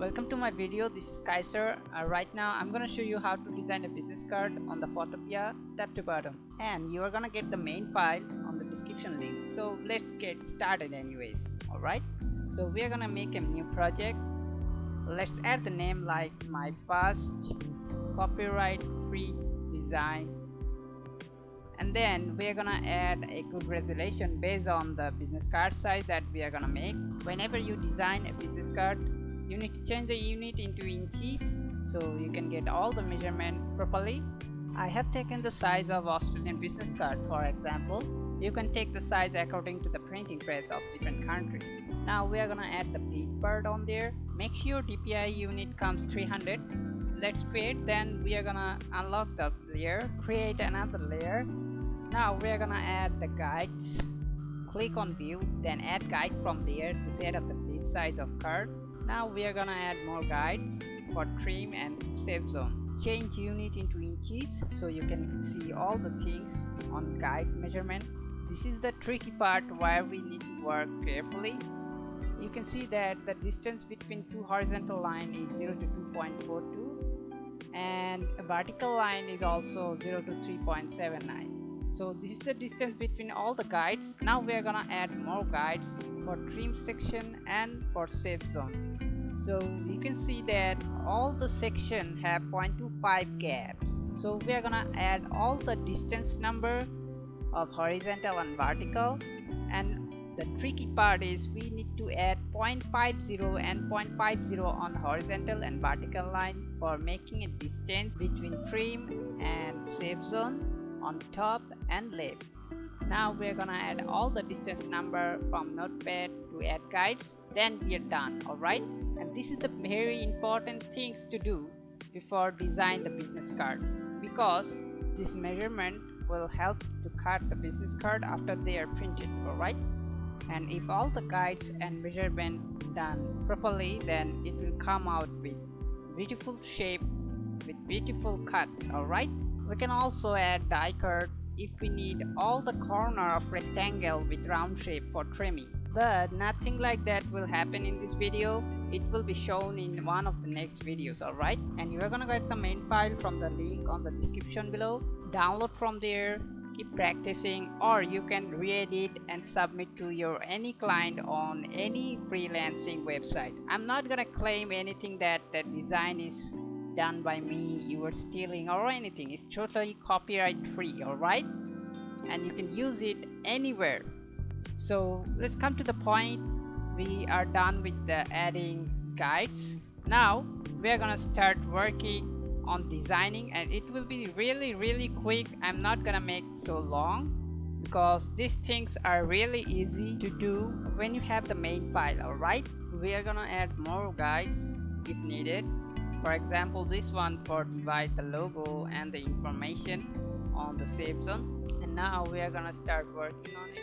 Welcome to my video. This is Kaiser. Right now I'm gonna show you how to design a business card on the Photopea top to bottom, and you are gonna get the main file on the description link. So let's get started anyways. Alright, so we are gonna make a new project. Let's add the name like my first copyright free design, and then we are gonna add a good resolution based on the business card size that we are gonna make. Whenever you design a business card, you need to change the unit into inches so you can get all the measurement properly. I have taken the size of Australian business card for example. You can take the size according to the printing press of different countries. Now we are gonna add the bleed part on there. Make sure DPI unit comes 300. Let's create, then we are gonna unlock the layer, create another layer. Now we are gonna add the guides. Click on view, then add guide from there to set up the bleed size of card. Now we are gonna add more guides for trim and safe zone. Change unit into inches so you can see all the things on guide measurement. This is the tricky part where we need to work carefully. You can see that the distance between two horizontal lines is 0 to 2.42 and a vertical line is also 0 to 3.79. So this is the distance between all the guides. Now we are gonna add more guides for trim section and for safe zone. So you can see that all the section have 0.25 gaps. So we are gonna add all the distance number of horizontal and vertical, and the tricky part is we need to add 0.50 and 0.50 on horizontal and vertical line for making a distance between trim and safe zone on top and left. Now we are gonna add all the distance number from notepad to add guides, then we are done. Alright, and this is the very important things to do before design the business card, because this measurement will help to cut the business card after they are printed. Alright, and if all the guides and measurement done properly, then it will come out with beautiful shape with beautiful cut. Alright, we can also add die cut if we need all the corner of rectangle with round shape for trimming, but nothing like that will happen in this video. It will be shown in one of the next videos. Alright, and you are gonna get the main file from the link on the description below. Download from there, keep practicing, or you can re-edit and submit to your any client on any freelancing website. I'm not gonna claim anything that the design is done by me, you are stealing or anything. It's totally copyright free. Alright, and you can use it anywhere. So let's come to the point. We are done with the adding guides. Now we are gonna start working on designing, and it will be really quick. I'm not gonna make so long because these things are really easy to do when you have the main file. Alright, we are gonna add more guides if needed. For example, this one for divide the logo and the information on the safe zone. And now we are gonna start working on it.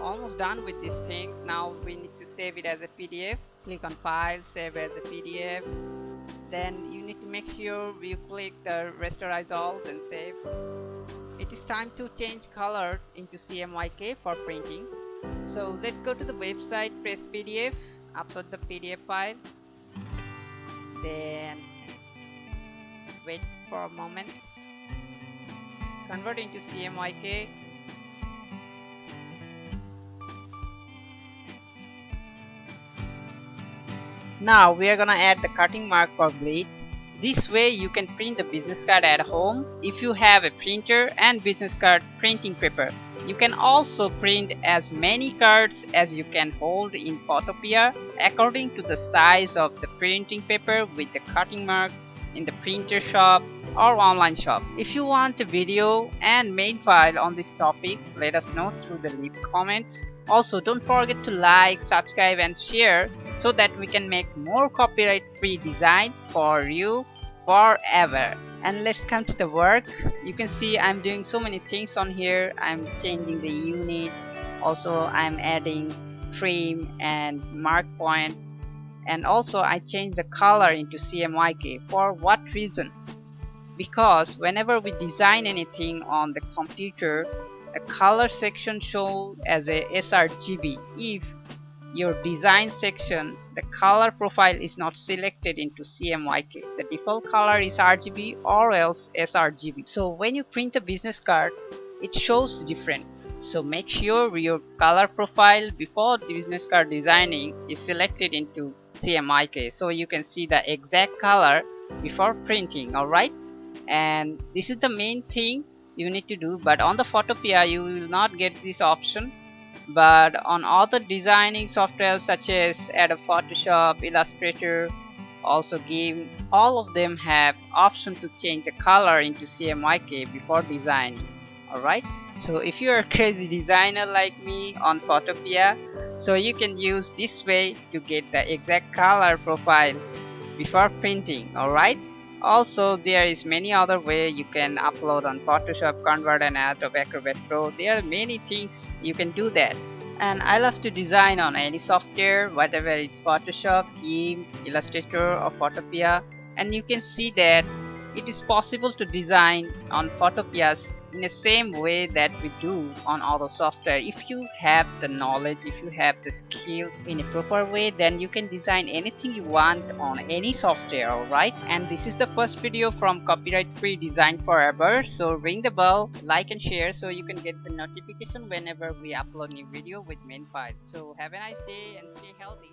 almost done with these things. Now we need to save it as a PDF. Click on File, Save as a PDF. Then you need to make sure you click the Rasterize All, then Save. It is time to change color into CMYK for printing. So let's go to the website PressPDF, upload the PDF file, then wait for a moment, convert into CMYK. Now we are gonna add the cutting mark for bleed. This way you can print the business card at home if you have a printer and business card printing paper. You can also print as many cards as you can hold in Photopea according to the size of the printing paper with the cutting mark in the printer shop or online shop. If you want a video and main file on this topic, let us know through the leave comments. Also, don't forget to like, subscribe and share so that we can make more copyright free design for you forever. And let's come to the work. You can see I'm doing so many things on here. I'm changing the unit, also I'm adding frame and mark point, and also I changed the color into CMYK. For what reason? Because whenever we design anything on the computer, a color section shows as a sRGB. If your design section, the color profile is not selected into CMYK, the default color is RGB or else sRGB. So when you print a business card, it shows difference. So make sure your color profile before the business card designing is selected into CMYK, so you can see the exact color before printing. Alright, and this is the main thing you need to do, but on the Photopea you will not get this option. But on other designing software such as Adobe Photoshop, Illustrator, also GIMP, all of them have option to change the color into CMYK before designing. Alright, so if you are a crazy designer like me on Photopea, so you can use this way to get the exact color profile before printing. Alright, also there is many other way you can upload on Photoshop, Convert and Adobe Acrobat Pro. There are many things you can do that. And I love to design on any software, whatever it's Photoshop, GIMP, Illustrator or Photopea. And you can see that it is possible to design on Photopeas in the same way that we do on other software. If you have the knowledge, if you have the skill in a proper way, then you can design anything you want on any software. Alright, and this is the first video from copyright free design forever. So ring the bell, like and share so you can get the notification whenever we upload new video with main file. So have a nice day and stay healthy.